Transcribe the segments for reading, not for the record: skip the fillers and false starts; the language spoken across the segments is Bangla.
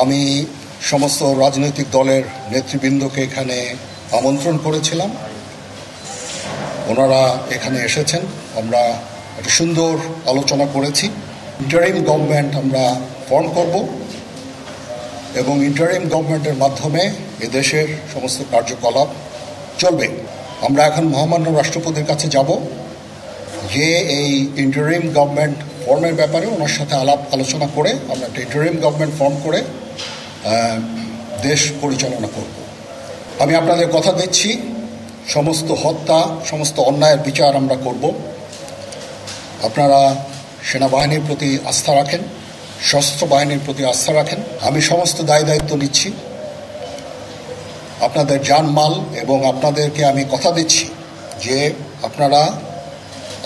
আমি সমস্ত রাজনৈতিক দলের নেতৃবৃন্দকে এখানে আমন্ত্রণ করেছিলাম। ওনারা এখানে এসেছেন। আমরা একটা সুন্দর আলোচনা করেছি। ইন্টারিম গভর্নমেন্ট আমরা ফর্ম করব এবং ইন্টারিম গভর্নমেন্টের মাধ্যমে এদেশের সমস্ত কার্যকলাপ চলবে। আমরা এখন মহামান্য রাষ্ট্রপতির কাছে যাব যে এই ইন্টারিম গভর্নমেন্ট ফর্মের ব্যাপারে ওনার সাথে আলোচনা করে আমরা একটা ইন্টারিম গভর্নমেন্ট ফর্ম করে দেশ পরিচালনা করব। আমি আপনাদের কথা দিচ্ছি, সমস্ত হত্যা, সমস্ত অন্যায়ের বিচার আমরা করব। আপনারা সেনাবাহিনীর প্রতি আস্থা রাখেন, সশস্ত্র বাহিনীর প্রতি আস্থা রাখেন। আমি সমস্ত দায়িত্ব নিচ্ছি। আপনাদের জানমাল এবং আপনাদেরকে আমি কথা দিচ্ছি যে আপনারা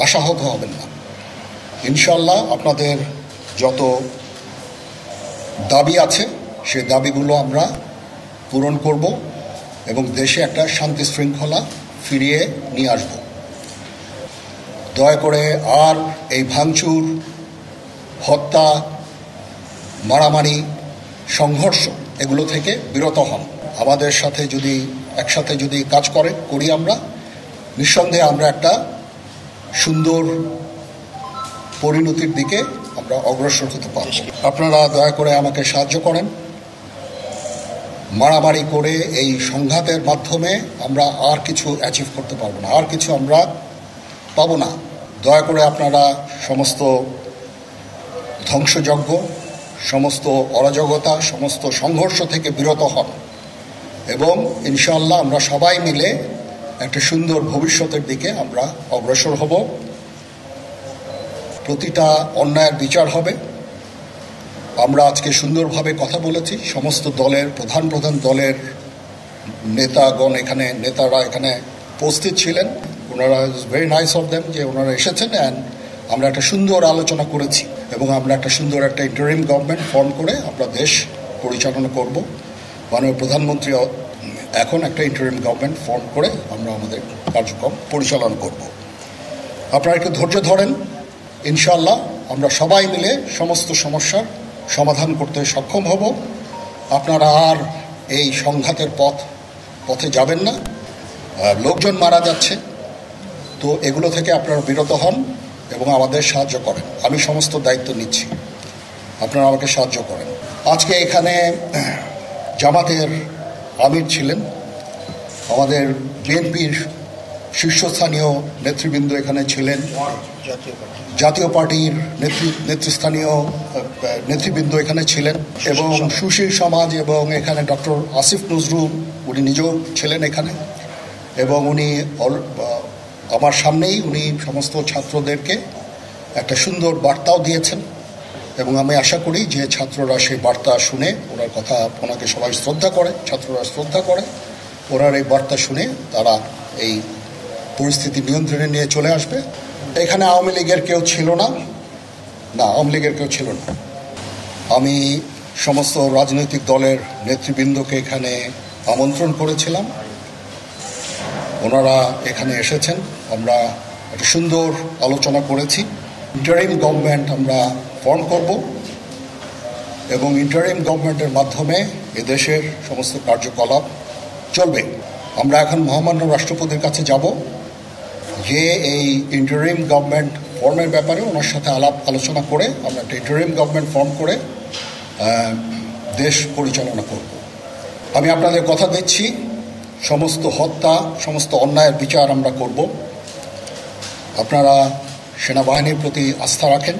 আশাহত হবেন না। ইনশাল্লাহ আপনাদের যত দাবি আছে সেই দাবিগুলো আমরা পূরণ করব এবং দেশে একটা শান্তি শৃঙ্খলা ফিরিয়ে নিয়ে আসব। দয়া করে আর এই ভাঙচুর, হত্যা, মারামারি, সংঘর্ষ এগুলো থেকে বিরত হন। আমাদের সাথে যদি একসাথে যদি কাজ করি আমরা, নিঃসন্দেহে আমরা একটা সুন্দর পরিণতির দিকে আমরা অগ্রসর হতে পারব। আপনারা দয়া করে আমাকে সাহায্য করেন। মারামারি করে এই সংঘাতের মাধ্যমে আমরা আর কিছু অ্যাচিভ করতে পারবো না, আর কিছু আমরা পাবো না। দয়া করে আপনারা সমস্ত ধ্বংসযজ্ঞ, সমস্ত অরাজকতা, সমস্ত সংঘর্ষ থেকে বিরত হন এবং ইনশাআল্লাহ আমরা সবাই মিলে একটা সুন্দর ভবিষ্যতের দিকে আমরা অগ্রসর হব। প্রতিটা অন্যায়ের বিচার হবে। আমরা আজকে সুন্দরভাবে কথা বলেছি। সমস্ত দলের প্রধান দলের নেতারা এখানে উপস্থিত ছিলেন। ওনারা ভেরি নাইস অফ দেম যে ওনারা এসেছেন অ্যান্ড আমরা একটা সুন্দর আলোচনা করেছি এবং আমরা একটা সুন্দর একটা ইন্টারিম গভর্নমেন্ট ফর্ম করে আমরা দেশ পরিচালনা করব। মাননীয় প্রধানমন্ত্রী এখন একটা ইন্টারিম গভর্নমেন্ট ফর্ম করে আমরা আমাদের কার্যক্রম পরিচালনা করব। আপনারা একটু ধৈর্য ধরেন। ইনশাআল্লাহ আমরা সবাই মিলে সমস্ত সমস্যার সমাধান করতে সক্ষম হব। আপনারা আর এই সংঘাতের পথে যাবেন না। লোকজন মারা যাচ্ছে, তো এগুলো থেকে আপনারা বিরত হন এবং আমাদের সাহায্য করেন। আমি সমস্ত দায়িত্ব নিচ্ছি, আপনারা আমাকে সাহায্য করেন। আজকে এখানে জামাতের আমির ছিলেন, আমাদের বিএনপির শীর্ষস্থানীয় নেতৃবৃন্দ এখানে ছিলেন, জাতীয় পার্টির নেতৃস্থানীয় নেতৃবৃন্দ এখানে ছিলেন এবং সুশীল সমাজ এবং এখানে ডক্টর আসিফ নজরুল উনি নিজেও ছিলেন এখানে এবং উনি আমার সামনেই উনি সমস্ত ছাত্রদেরকে একটা সুন্দর বার্তাও দিয়েছেন এবং আমি আশা করি যে ছাত্ররা সেই বার্তা শুনে ওনার কথা, ওনাকে সবাই শ্রদ্ধা করে, ছাত্ররা শ্রদ্ধা করে, ওনার এই বার্তা শুনে তারা এই পরিস্থিতি নিয়ন্ত্রণে নিয়ে চলে আসবে। এখানে আওয়ামী লীগের কেউ ছিল না, আওয়ামী লীগের কেউ ছিল না। আমি সমস্ত রাজনৈতিক দলের নেতৃবৃন্দকে এখানে আমন্ত্রণ করেছিলাম। ওনারা এখানে এসেছেন। আমরা একটা সুন্দর আলোচনা করেছি। ইন্টারিম গভর্নমেন্ট আমরা ফর্ম করব এবং ইন্টারিম গভর্নমেন্টের মাধ্যমে এদেশের সমস্ত কার্যকলাপ চলবে। আমরা এখন মহামান্য রাষ্ট্রপতির কাছে যাব যে এই ইন্টারিম গভর্নমেন্ট ফর্মের ব্যাপারে ওনার সাথে আলোচনা করে আমরা একটা ইন্টারিম গভর্নমেন্ট ফর্ম করে দেশ পরিচালনা করব। আমি আপনাদের কথা দিচ্ছি, সমস্ত হত্যা, সমস্ত অন্যায়ের বিচার আমরা করব। আপনারা সেনাবাহিনীর প্রতি আস্থা রাখেন,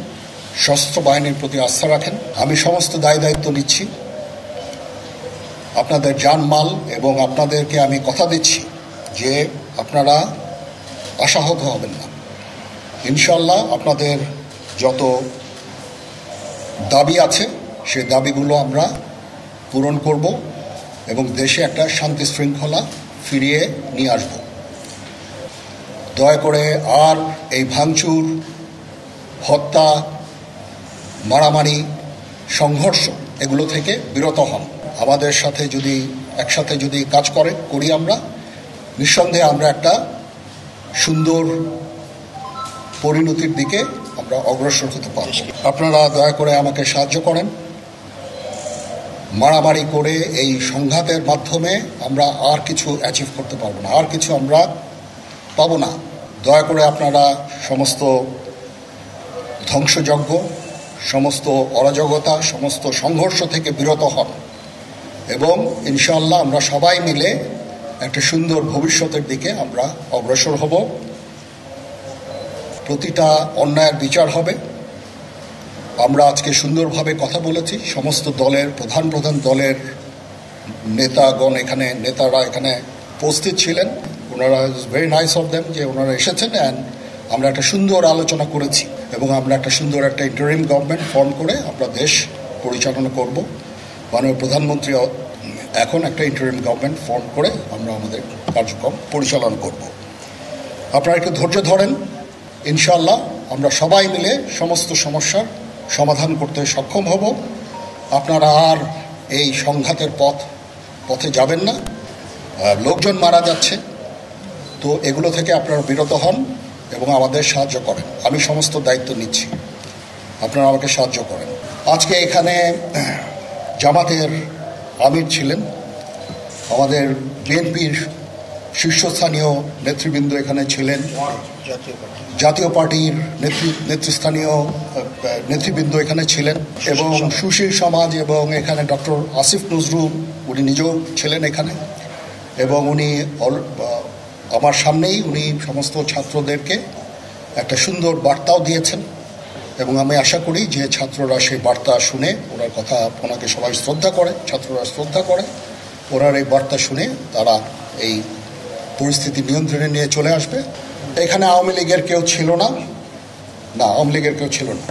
সশস্ত্র বাহিনীর প্রতি আস্থা রাখেন। আমি সমস্ত দায়িত্ব নিচ্ছি। আপনাদের জানমাল এবং আপনাদেরকে আমি কথা দিচ্ছি যে আপনারা আশাহত হবেন না। ইনশাআল্লাহ আপনাদের যত দাবি আছে সেই দাবিগুলো আমরা পূরণ করব এবং দেশে একটা শান্তি শৃঙ্খলা ফিরিয়ে নিয়ে আসব। দয়া করে আর এই ভাঙচুর, হত্যা, মারামারি, সংঘর্ষ এগুলো থেকে বিরত হন। আমাদের সাথে যদি একসাথে যদি কাজ করি আমরা, নিঃসন্দেহে আমরা একটা সুন্দর পরিণতির দিকে আমরা অগ্রসর হতে পারব। আপনারা দয়া করে আমাকে সাহায্য করেন। মারামারি করে এই সংঘাতের মাধ্যমে আমরা আর কিছু অ্যাচিভ করতে পারবো না, আর কিছু আমরা পাবো না। দয়া করে আপনারা সমস্ত ধ্বংসযজ্ঞ, সমস্ত অরাজকতা, সমস্ত সংঘর্ষ থেকে বিরত হন এবং ইনশাআল্লাহ আমরা সবাই মিলে একটা সুন্দর ভবিষ্যতের দিকে আমরা অগ্রসর হব। প্রতিটা অন্যায়ের বিচার হবে। আমরা আজকে সুন্দরভাবে কথা বলেছি, সমস্ত দলের প্রধান দলের নেতারা এখানে উপস্থিত ছিলেন। ওনারা ভেরি নাইস অফ দেম যে ওনারা এসেছেন অ্যান্ড আমরা একটা সুন্দর আলোচনা করেছি এবং আমরা একটা সুন্দর একটা ইন্টারিম গভর্নমেন্ট ফর্ম করে আমরা দেশ পরিচালনা করব। মাননীয় প্রধানমন্ত্রী এখন একটা ইন্টারিম গভর্নমেন্ট ফর্ম করে আমরা আমাদের কার্যক্রম পরিচালনা করব। আপনারা একটু ধৈর্য ধরেন, ইনশাআল্লাহ আমরা সবাই মিলে সমস্ত সমস্যার সমাধান করতে সক্ষম হব। আপনারা আর এই সংঘাতের পথে যাবেন না। লোকজন মারা যাচ্ছে, তো এগুলো থেকে আপনারা বিরত হন এবং আমাদের সাহায্য করেন। আমি সমস্ত দায়িত্ব নিচ্ছি, আপনারা আমাকে সাহায্য করেন। আজকে এখানে জামাতের আমির ছিলেন, আমাদের বিএনপির শীর্ষস্থানীয় নেতৃবৃন্দ এখানে ছিলেন, জাতীয় পার্টির নেতৃস্থানীয় নেতৃবৃন্দ এখানে ছিলেন এবং সুশীল সমাজ এবং এখানে ডক্টর আসিফ নজরুল উনি নিজেও ছিলেন এখানে এবং উনি আমার সামনেই উনি সমস্ত ছাত্রদেরকে একটা সুন্দর বার্তাও দিয়েছেন এবং আমি আশা করি যে ছাত্ররা সেই বার্তা শুনে ওনার কথা, ওনাকে সবাই শ্রদ্ধা করে, ছাত্ররা শ্রদ্ধা করে, ওনার এই বার্তা শুনে তারা এই পরিস্থিতি নিয়ন্ত্রণে নিয়ে চলে আসবে। এখানে আওয়ামী লীগের কেউ ছিল না, আওয়ামী লীগের কেউ ছিল না।